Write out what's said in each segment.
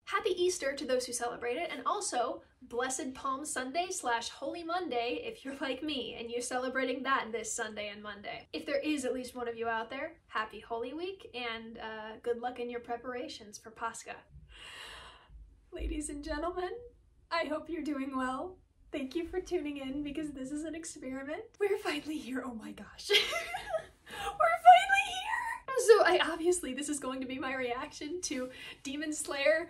Happy Easter to those who celebrate it, and also Blessed Palm Sunday / Holy Monday if you're like me and you're celebrating that this Sunday and Monday. If there is at least one of you out there, happy Holy Week and good luck in your preparations for Pascha. Ladies and gentlemen, I hope you're doing well. Thank you for tuning in because this is an experiment. We're finally here, oh my gosh. We're finally here! So obviously this is going to be my reaction to Demon Slayer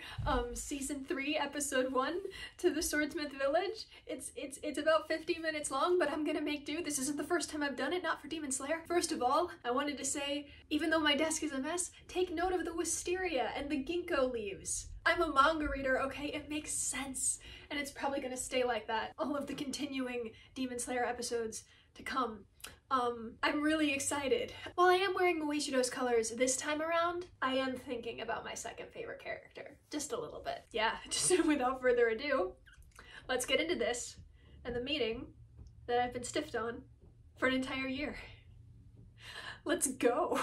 Season 3 Episode 1 to the Swordsmith Village. It's about 50 minutes long, but I'm gonna make do. This isn't the first time I've done it, not for Demon Slayer. First of all, I wanted to say, even though my desk is a mess, take note of the wisteria and the ginkgo leaves. I'm a manga reader, okay? It makes sense. And it's probably gonna stay like that. All of the continuing Demon Slayer episodes to come. I'm really excited. While I am wearing Moishido's colors this time around, I am thinking about my second favorite character. Just a little bit. Yeah, just without further ado, let's get into this and the meeting that I've been stiffed on for an entire year. Let's go.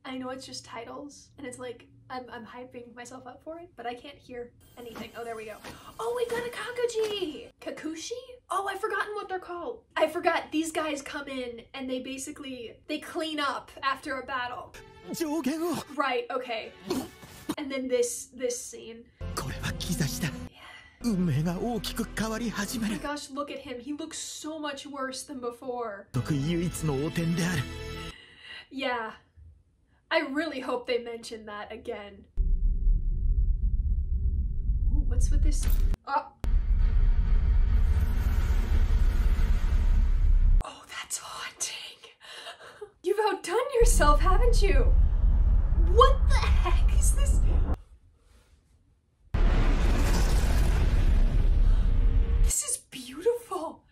I know it's just titles and it's like, I'm hyping myself up for it, but I can't hear anything. Oh, there we go. Oh, we got a Kakuji! Kakushi? Oh, I've forgotten what they're called. I forgot. These guys come in and they clean up after a battle. Right, okay. And then this scene. Oh my gosh, look at him. He looks so much worse than before. Yeah. I really hope they mention that again. Ooh, what's with this? Oh. Oh, that's haunting. You've outdone yourself, haven't you? What the heck is this? This is beautiful.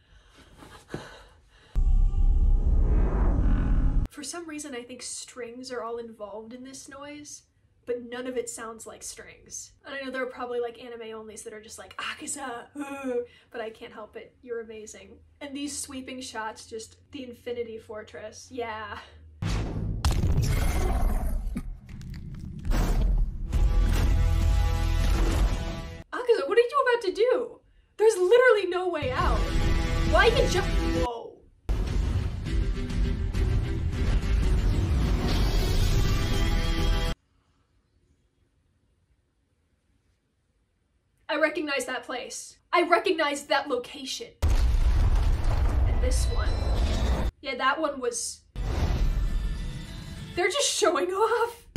For some reason, I think strings are all involved in this noise, but none of it sounds like strings. And I know there are probably like anime onlys that are just like, Akaza, but I can't help it. You're amazing. And these sweeping shots, just the Infinity Fortress. Yeah. Akaza, what are you about to do? There's literally no way out. Why you jump? Whoa. I recognize that place. I recognize that location. And this one. Yeah, that one was... They're just showing off.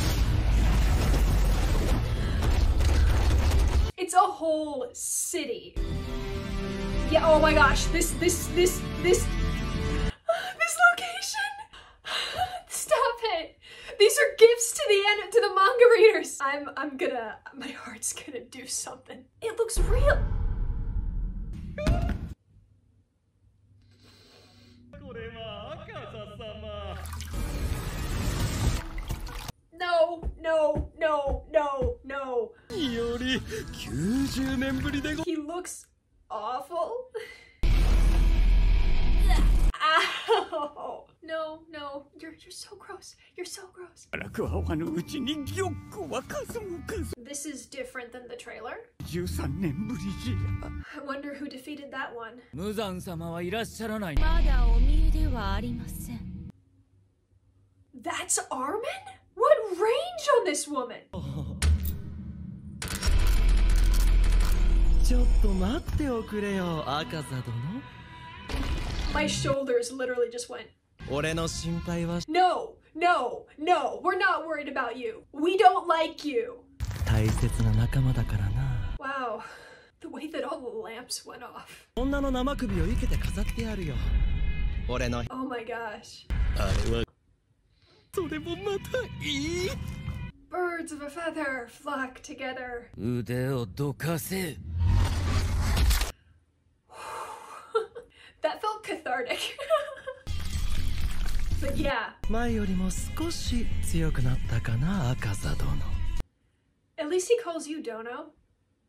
It's a whole city. Yeah, oh my gosh, this location. Stop it. These are gifts to the manga readers. My heart's gonna do something. It looks real. No, no, no, no, no. He looks awful. Ow. No, no, you're so gross. You're so gross. This is different than the trailer. I wonder who defeated that one. That's Armin? What range on this woman? My shoulders literally just went. No, no, no, we're not worried about you. We don't like you. Wow, the way that all the lamps went off. Oh my gosh. Birds of a feather flock together. That felt cathartic. But yeah. At least he calls you Dono,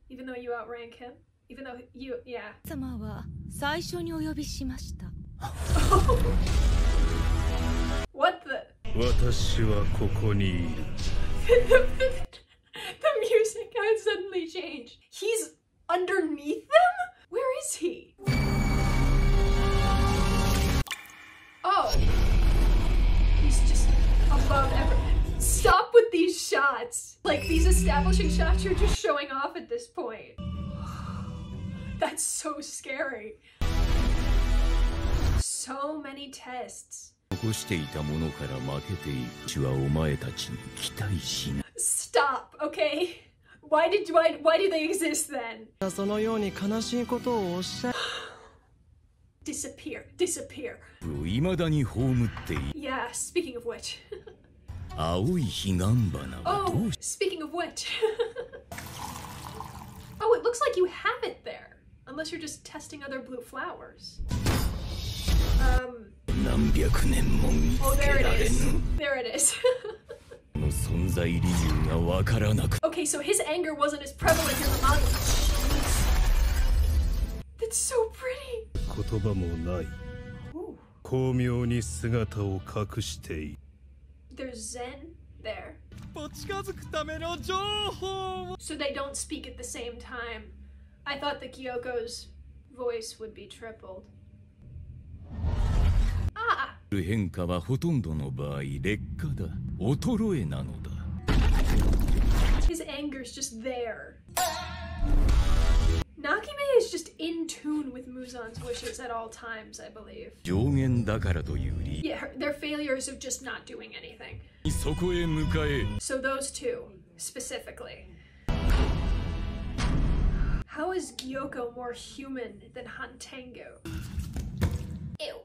even though you outrank him. Even though you, yeah. What the? The music, I was completely changed. He's underneath them? Where is he? Oh. He's just above everything. Stop with these shots. Like, these establishing shots you're just showing off at this point. That's so scary. So many tests. Stop, okay? Why do they exist then? Disappear. Yeah, speaking of which. Oh, speaking of which. Oh, it looks like you have it there. Unless you're just testing other blue flowers. Oh, there it is. There it is. Okay, so his anger wasn't as prevalent in the manga. That's so pretty. Ooh. There's Zen there. So they don't speak at the same time. I thought that Kyoko's voice would be tripled. Ah! His anger's just there. Nakime is just in tune with Muzan's wishes at all times, I believe. Yeah, their failures of just not doing anything. So those two, specifically. How is Gyoko more human than Hantengo? Ew.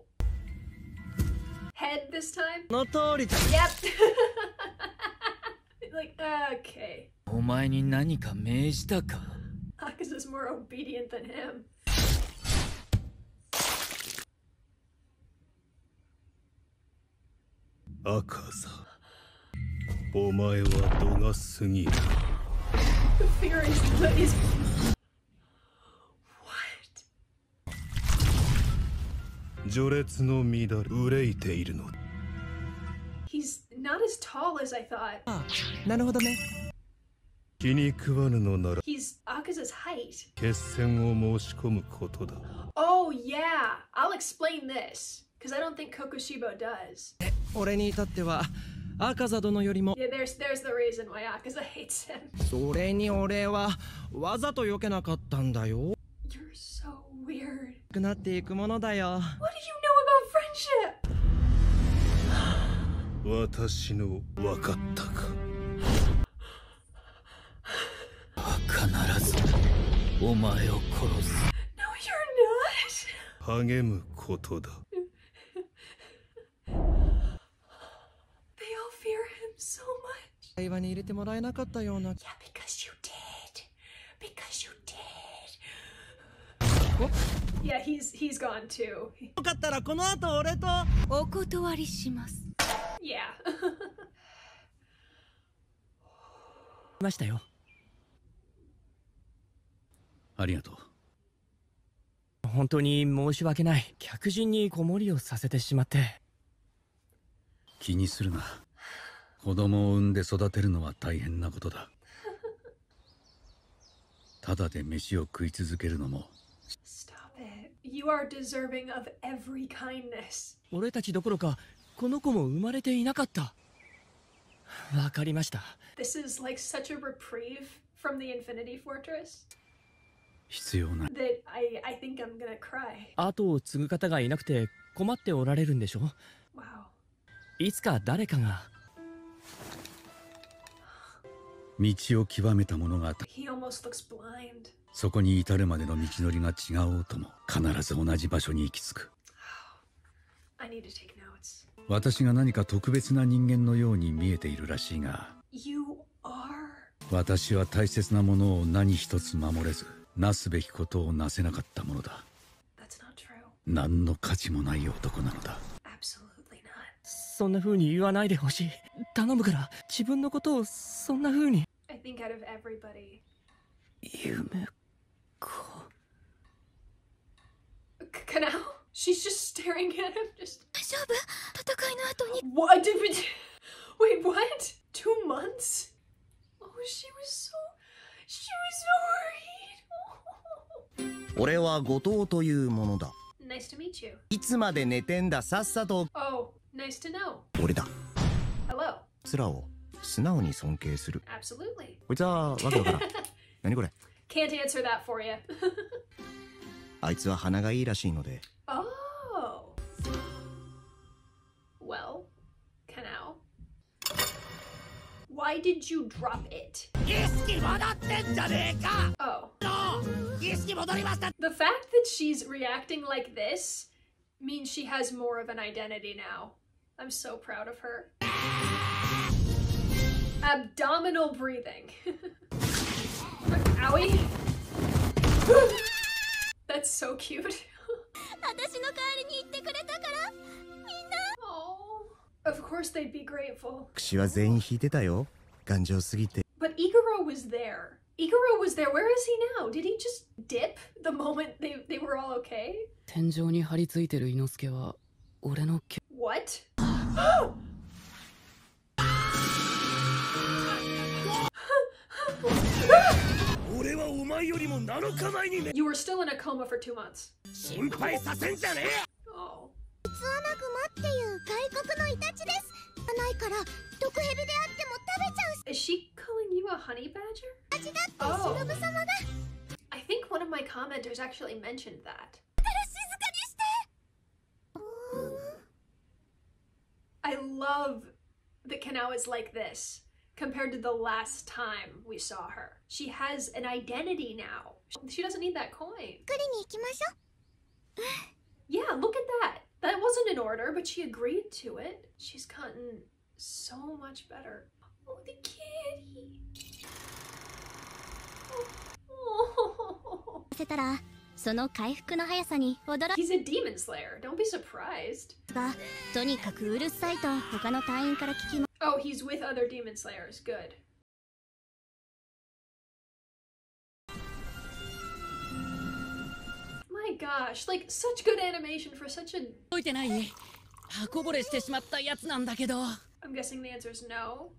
Head this time? Yep. Like, okay. Akaza's more obedient than him. Akaza. The fear is what? He's not as tall as I thought. He's Akaza's height. Oh yeah, I'll explain this, because I don't think Kokushibo does. Yeah, there's the reason why Akaza hates him. You're so weird. What do you know about friendship? No, you're not. They all fear him so much. Yeah, because you did. Because you did. Yeah, he's gone too. Yeah. Stop it. You are deserving of every kindness. This is like such a reprieve from the Infinity Fortress that I think I'm gonna cry. Wow. He almost looks blind. I need to take notes. You are. 私は大切なものを何一つ守れず、なすべきことをなせなかったものだ。That's not true. 何の価値もない男なのだ。Absolutely not. そんな風に言わないでほしい。頼むから、自分のことをそんな風に。I think out of everybody. 夢か。Kanao? She's just staring at him. Just. 大丈夫？戦いの後に。What? Wait, what? 2 months? Oh, she was so 俺は後藤というものだ。 Nice to meet you. いつまで寝てんだ、さっさと。 Oh, nice to know. 俺だ。 Hello. つらを素直に尊敬する。 Absolutely. こいつはわけわからん。何これ。 Can't answer that for you. あいつは鼻がいいらしいので。 Oh. Well, Kanao. Why did you drop it? Oh. The fact that she's reacting like this means she has more of an identity now. I'm so proud of her. Abdominal breathing. Owie. That's so cute. Oh, of course they'd be grateful. 口は全員引いてたよ。頑丈すぎて。 But Iguro was there. Iguro was there. Where is he now? Did he just dip the moment they were all okay? 天井に張り付いてる伊之助は俺の What? You were still in a coma for 2 months. Oh. Is she calling you a honey badger? Oh. I think one of my commenters actually mentioned that. I love that Kanao is like this compared to the last time we saw her. She has an identity now. She doesn't need that coin. Yeah, look at that. That wasn't an order, but she agreed to it. She's gotten so much better. Oh, the kitty. Oh. He's a demon slayer. Don't be surprised. Oh, he's with other demon slayers. Good. My gosh, like such good animation for such a... I'm guessing the answer is no.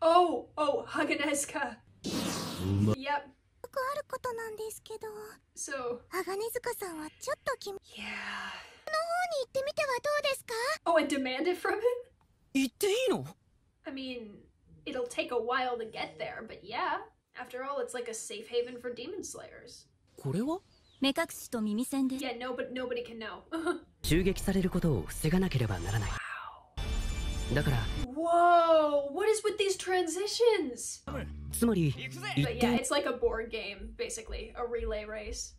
Oh, Haganezuka. Yep. So... Yeah. Oh, and demand it from him? I mean, it'll take a while to get there, but yeah. After all, it's like a safe haven for demon slayers. Yeah, no, but nobody can know. Whoa, what is with these transitions? But yeah, it's like a board game, basically, a relay race.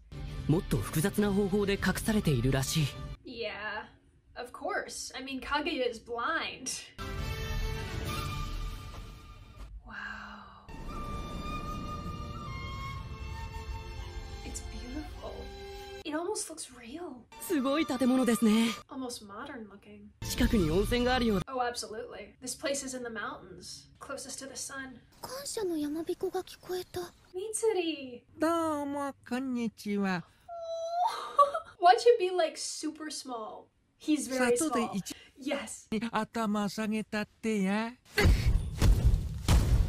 Yeah, of course. I mean, Kaguya is blind. Wow. It's beautiful. It almost looks real. Almost modern looking. Oh, absolutely. This place is in the mountains, closest to the sun. Mitsuri! Watch him be like super small. He's very small. Yes.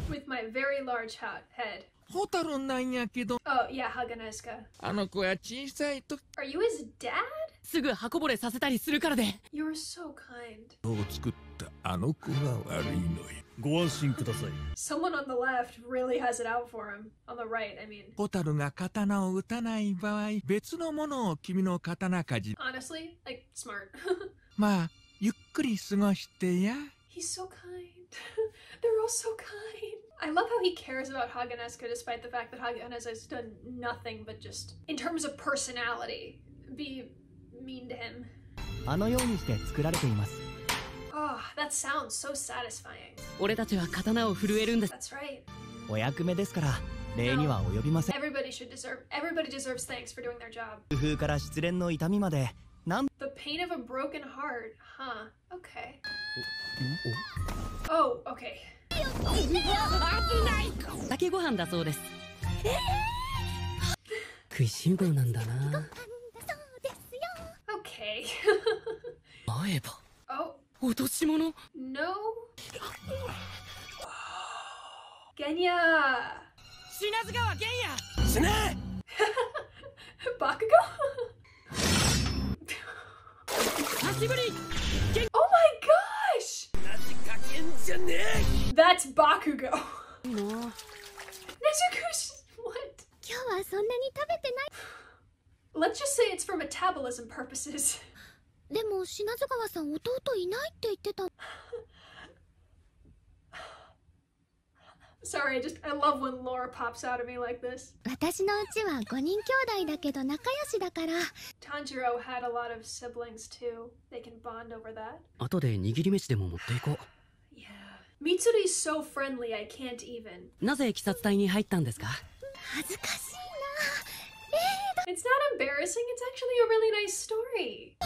With my very large head. Oh, yeah, Haganezuka. Are you his dad? You're so kind. Someone on the left really has it out for him. On the right, I mean. Honestly, like, smart. He's so kind. They're all so kind. I love how he cares about Haganezuka despite the fact that Haganezuka has done nothing but just, in terms of personality, be mean to him. Oh, that sounds so satisfying. That's right. No. Everybody deserves thanks for doing their job. The pain of a broken heart, huh? Okay. Oh, okay. Okay. Oh. No. Genya. Bakugo? Oh my gosh! That's Bakugo. Nezuko's what? Let's just say it's for metabolism purposes. Sorry, I love when Laura pops out at me like this. Tanjiro had a lot of siblings too. They can bond over that. Yeah. Mitsuri's so friendly, I can't even. It's not embarrassing, it's actually a really nice story.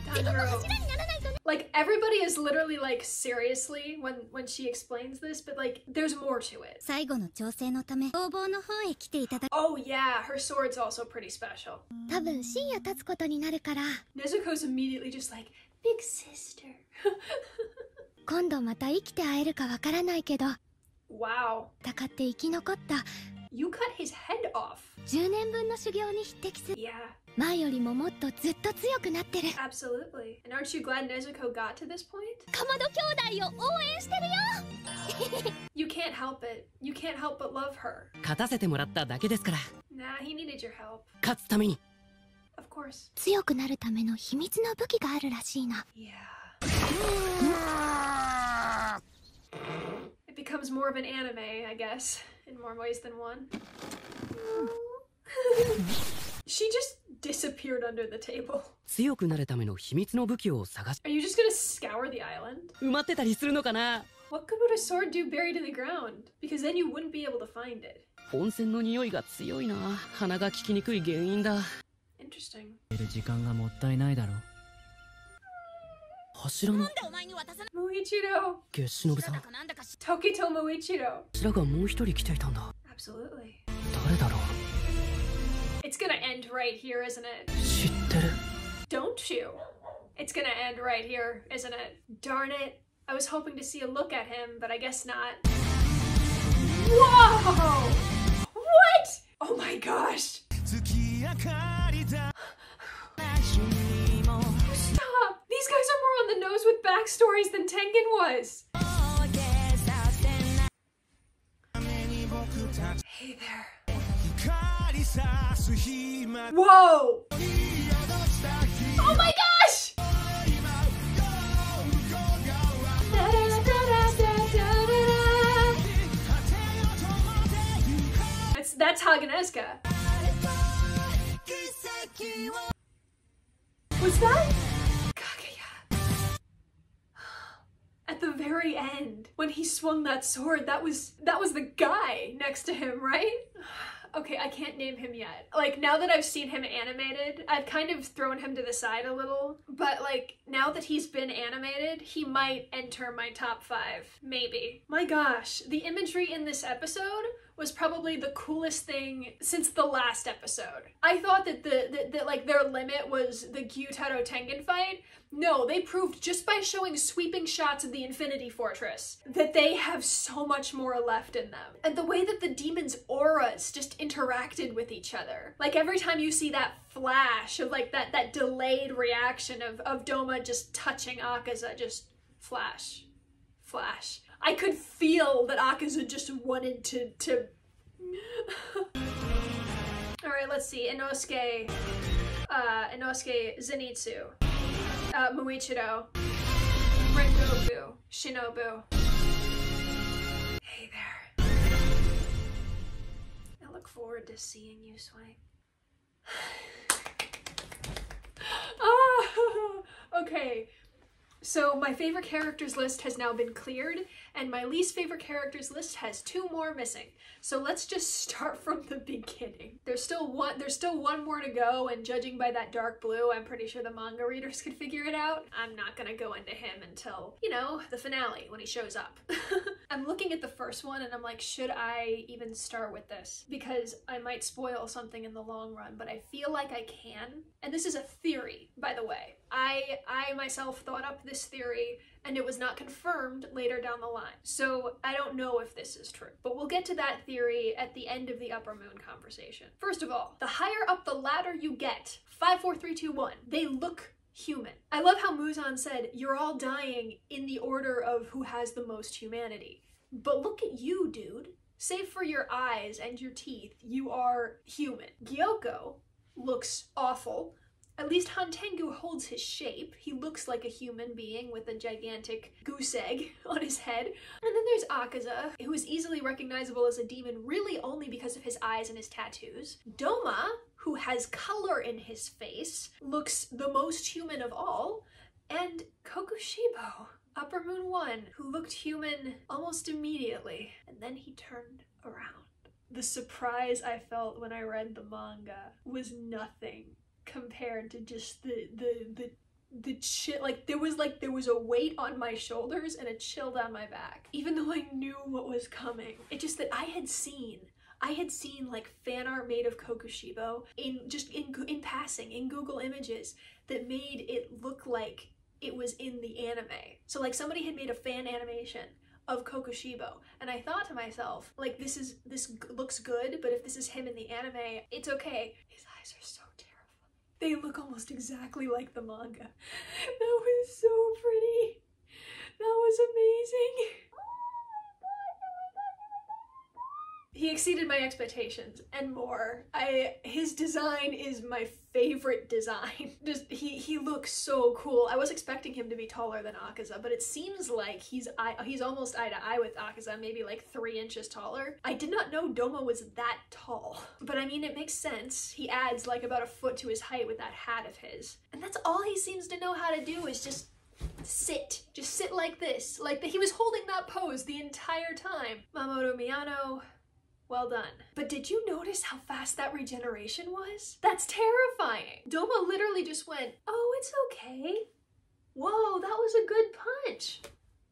Tanjiro. Like, everybody is literally like, seriously, when she explains this, but like, there's more to it. Oh yeah, her sword's also pretty special. Nezuko's immediately just like, big sister. Wow. You cut his head off. Yeah. Absolutely. And aren't you glad Nezuko got to this point? You can't help it. You can't help but love her. Nah, he needed your help. Of course. Yeah. It becomes more of an anime, I guess, in more ways than one. She just disappeared under the table. Are you just gonna scour the island? What good would a sword do buried in the ground? Because then you wouldn't be able to find it. Interesting. Muichiro! Tokito Muichiro! Absolutely. It's gonna end right here, isn't it? Don't you? It's gonna end right here, isn't it? Darn it. I was hoping to see a look at him, but I guess not. Whoa! What? Oh my gosh! Stop! These guys are more on the nose with backstories than Tengen was! Hey there. Whoa! Oh my gosh! That's Hageneska. Was that Kaguya? At the very end, when he swung that sword, that was the guy next to him, right? Okay, I can't name him yet. Like, now that I've seen him animated, I've kind of thrown him to the side a little. But, like, now that he's been animated, he might enter my top 5. Maybe. My gosh, the imagery in this episode was probably the coolest thing since the last episode. I thought that like their limit was the Gyutaro Tengen fight. No, they proved just by showing sweeping shots of the Infinity Fortress that they have so much more left in them. And the way that the demons' auras just interacted with each other. Like every time you see that flash of like that delayed reaction of Doma just touching Akaza, just flash, flash. I could feel that Akaza just wanted to... Alright, let's see. Inosuke, Zenitsu, Muichiro, Rengoku, Shinobu. Hey there. I look forward to seeing you swing. Oh, okay. So my favorite characters list has now been cleared, and my least favorite characters list has 2 more missing. So let's just start from the beginning. There's still one more to go, and judging by that dark blue, I'm pretty sure the manga readers could figure it out. I'm not gonna go into him until, you know, the finale, when he shows up. I'm looking at the first one and I'm like, should I even start with this? Because I might spoil something in the long run, but I feel like I can. And this is a theory, by the way. I myself thought up this theory and it was not confirmed later down the line. So I don't know if this is true, but we'll get to that theory at the end of the Upper Moon conversation. First of all, the higher up the ladder you get, 5, 4, 3, 2, 1, they look human. I love how Muzan said, you're all dying in the order of who has the most humanity. But look at you, dude. Save for your eyes and your teeth, you are human. Gyoko looks awful. At least Hantengu holds his shape. He looks like a human being with a gigantic goose egg on his head. And then there's Akaza, who is easily recognizable as a demon really only because of his eyes and his tattoos. Doma, who has color in his face, looks the most human of all. And Kokushibo, Upper Moon 1, who looked human almost immediately. And then he turned around. The surprise I felt when I read the manga was nothing compared to just the chill. Like there was a weight on my shoulders and a chill down my back, even though I knew what was coming. It's just that I had seen like fan art made of Kokushibo in passing in Google Images that made it look like it was in the anime. So like somebody had made a fan animation of Kokushibo, and I thought to myself, like, this looks good, but if this is him in the anime, it's okay. His eyes are so terrifying. They look almost exactly like the manga. That was so pretty. That was amazing. He exceeded my expectations and more. His design is my favorite design. Just he looks so cool. I was expecting him to be taller than Akaza, but it seems like he's almost eye to eye with Akaza, maybe like 3 inches taller. I did not know Doma was that tall, but I mean, it makes sense. He adds like about a foot to his height with that hat of his. And that's all he seems to know how to do, is just sit like this. Like he was holding that pose the entire time. Mamoru Miyano, well done. But did you notice how fast that regeneration was? That's terrifying. Doma literally just went, oh, it's okay. Whoa, that was a good punch.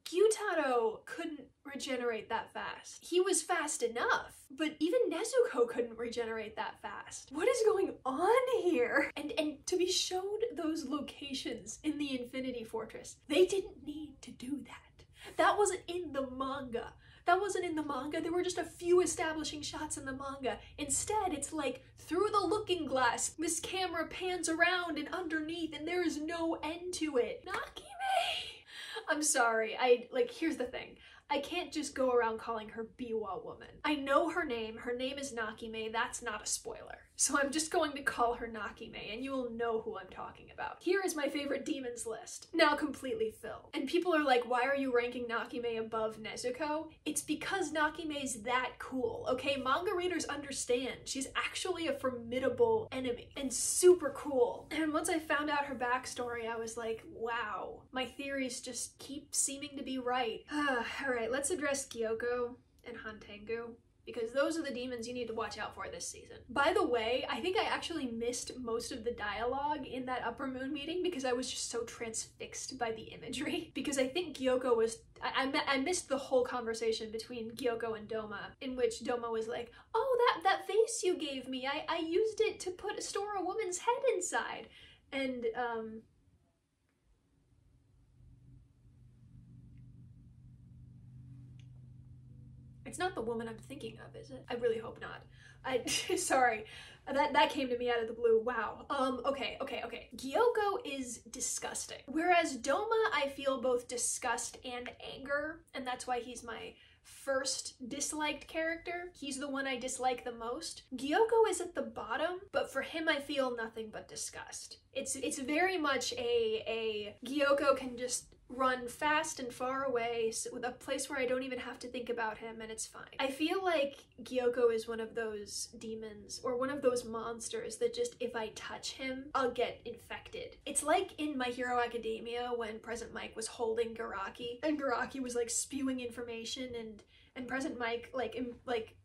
Gyutaro couldn't regenerate that fast. He was fast enough, but even Nezuko couldn't regenerate that fast. What is going on here? And to be showed those locations in the Infinity Fortress, they didn't need to do that. That wasn't in the manga. That wasn't in the manga. There were just a few establishing shots in the manga. Instead, it's like through the looking glass, this camera pans around and underneath, and there is no end to it. Nakime! I'm sorry. Here's the thing. I can't just go around calling her Biwa woman. I know her name. Her name is Nakime. That's not a spoiler. So I'm just going to call her Nakime, and you will know who I'm talking about. Here is my favorite demons list, now completely filled. And people are like, why are you ranking Nakime above Nezuko? It's because Nakime's that cool, okay? Manga readers understand. She's actually a formidable enemy and super cool. And once I found out her backstory, I was like, wow, my theories just keep seeming to be right. Alright, let's address Gyoko and Hantengu, because those are the demons you need to watch out for this season. By the way, I think I actually missed most of the dialogue in that Upper Moon meeting because I was just so transfixed by the imagery. Because I think Gyoko was... I missed the whole conversation between Gyoko and Doma, in which Doma was like, oh, that face you gave me, I used it to store a woman's head inside. And, it's not the woman I'm thinking of, is it? I really hope not. Sorry. That came to me out of the blue. Wow. Okay. Gyoko is disgusting. Whereas Doma, I feel both disgust and anger, and that's why he's my first disliked character. He's the one I dislike the most. Gyoko is at the bottom, but for him I feel nothing but disgust. It's very much a Gyoko can just run fast and far away with a place where I don't even have to think about him, and it's fine. I feel like Gyoko is one of those demons or one of those monsters that just, if I touch him, I'll get infected. It's like in My Hero Academia when Present Mike was holding Garaki and Garaki was like spewing information and Present Mike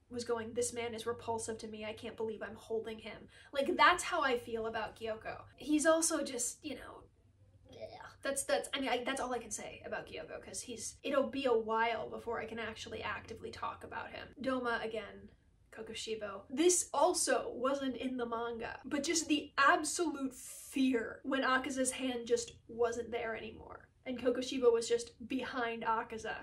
was going, this man is repulsive to me, I can't believe I'm holding him. Like, that's how I feel about Gyoko. He's also just, you know, I mean, that's all I can say about Gyoko, because it'll be a while before I can actually actively talk about him. Doma, again, Kokushibo. This also wasn't in the manga, but just the absolute fear when Akaza's hand just wasn't there anymore. And Kokushibo was just behind Akaza.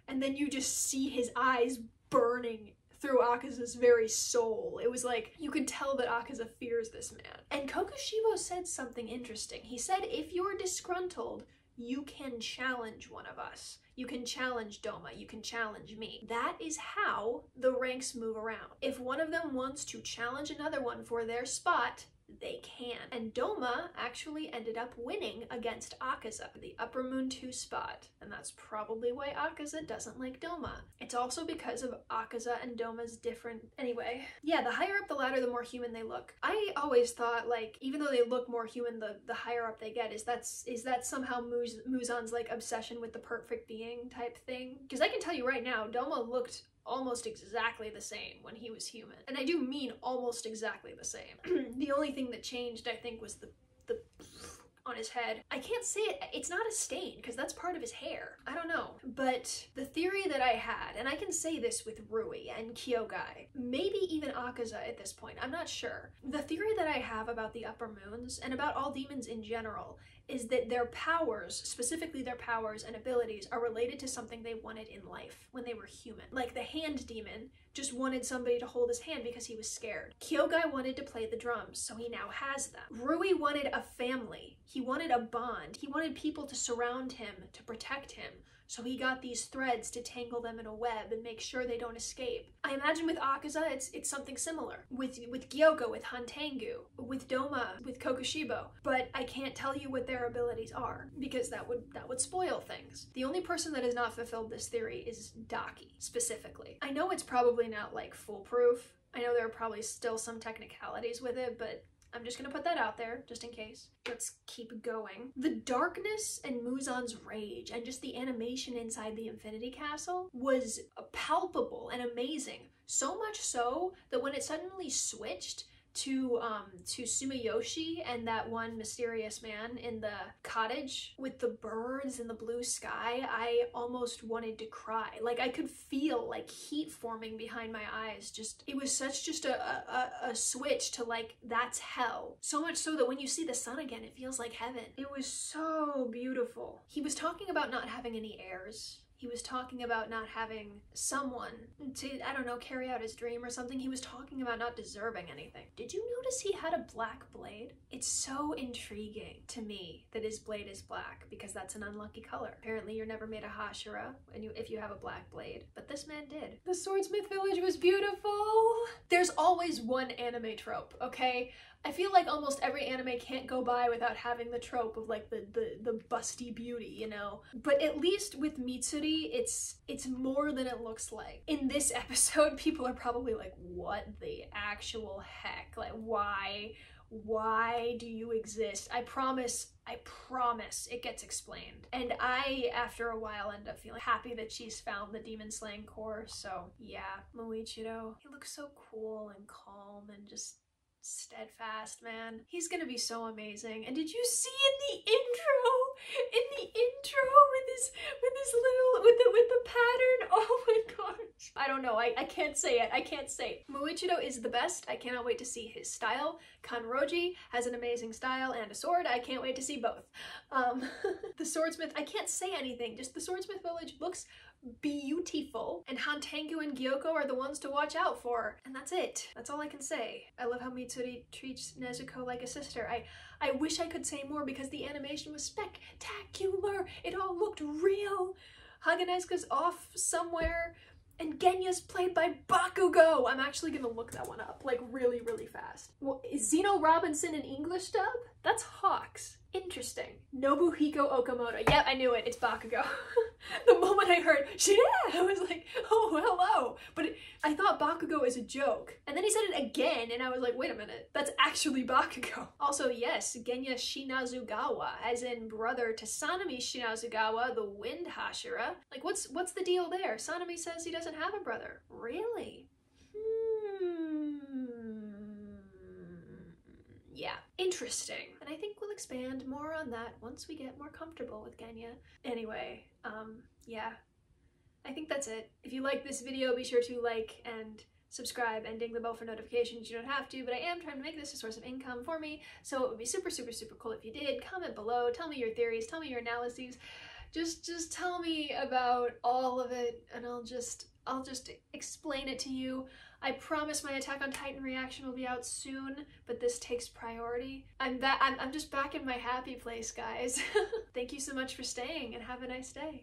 And then you just see his eyes burning through Akaza's very soul. It was like, you could tell that Akaza fears this man. And Kokushibo said something interesting. He said, if you're disgruntled, you can challenge one of us. You can challenge Doma, you can challenge me. That is how the ranks move around. If one of them wants to challenge another one for their spot, they can. And Doma actually ended up winning against Akaza, the Upper Moon 2 spot. And that's probably why Akaza doesn't like Doma. It's also because of Akaza and Doma's different... Anyway, yeah, the higher up the ladder, the more human they look. I always thought, like, even though they look more human the higher up they get, is that somehow Muzan's, like, obsession with the perfect being type thing? Because I can tell you right now, Doma looked almost exactly the same when he was human. And I do mean almost exactly the same. The only thing that changed, I think, was the on his head. I can't say it, it's not a stain, because that's part of his hair. I don't know. But the theory that I had, and I can say this with Rui and Kyogai, maybe even Akaza at this point, I'm not sure. The theory that I have about the Upper Moons, and about all demons in general, is that their powers, specifically their powers and abilities, are related to something they wanted in life when they were human. Like the hand demon just wanted somebody to hold his hand because he was scared. Kyogai wanted to play the drums, so he now has them. Rui wanted a family. He wanted a bond. He wanted people to surround him, to protect him. So he got these threads to tangle them in a web and make sure they don't escape. I imagine with Akaza, it's something similar. With Gyoko, with Hantengu, with Doma, with Kokushibo. But I can't tell you what their abilities are, because that would spoil things. The only person that has not fulfilled this theory is Daki, specifically. I know it's probably not, like, foolproof. I know there are probably still some technicalities with it, but I'm just gonna put that out there, just in case. Let's keep going. The darkness and Muzan's rage and just the animation inside the Infinity Castle was palpable and amazing. So much so that when it suddenly switched to Sumiyoshi and that one mysterious man in the cottage with the birds and the blue sky, I almost wanted to cry. Like, I could feel, like, heat forming behind my eyes. It was just a switch to, like, that's hell. So much so that when you see the sun again, it feels like heaven. It was so beautiful. He was talking about not having any heirs. He was talking about not having someone to, I don't know, carry out his dream or something. He was talking about not deserving anything. Did you notice he had a black blade? It's so intriguing to me that his blade is black, because that's an unlucky color. Apparently you're never made a Hashira if you have a black blade, but this man did. The Swordsmith Village was beautiful. There's always one anime trope, okay? I feel like almost every anime can't go by without having the trope of, like, the busty beauty, you know? But at least with Mitsuri, it's more than it looks like. In this episode, people are probably like, what the actual heck? Like, why do you exist? I promise it gets explained. And I, after a while, end up feeling happy that she's found the demon slaying core. So yeah, Moichiro, he looks so cool and calm and just steadfast, man. He's gonna be so amazing. And did you see in the intro with the pattern? Oh my gosh. I don't know. I can't say it. I can't say it. Moichiro is the best. I cannot wait to see his style. Kanroji has an amazing style and a sword. I can't wait to see both. The Swordsmith, I can't say anything. Just the Swordsmith Village looks beautiful, and Hantengu and Gyoko are the ones to watch out for, and that's it. That's all I can say. I love how Mitsuri treats Nezuko like a sister. I wish I could say more, because the animation was spectacular. It all looked real. Hagenesuka's off somewhere, and Genya's played by Bakugo. I'm actually gonna look that one up, like, really, really fast. Well, is Zeno Robinson an English dub? That's Hawks. Interesting. Nobuhiko Okamoto. Yep, I knew it. It's Bakugo. The moment I heard "shit," I was like, oh, hello. But I thought Bakugo is a joke. And then he said it again, and I was like, wait a minute. That's actually Bakugo. Also, yes, Genya Shinazugawa, as in brother to Sanemi Shinazugawa, the Wind Hashira. Like, what's the deal there? Sanemi says he doesn't have a brother. Really? yeah, interesting. And I think we'll expand more on that once we get more comfortable with Genya. Anyway, yeah, I think that's it. If you like this video, be sure to like and subscribe and ding the bell for notifications. You don't have to, but I am trying to make this a source of income for me, so it would be super, super, super cool if you did. Comment below, tell me your theories, tell me your analyses. Just tell me about all of it, and I'll just explain it to you. I promise my Attack on Titan reaction will be out soon, but this takes priority. I'm just back in my happy place, guys. Thank you so much for staying, and have a nice day.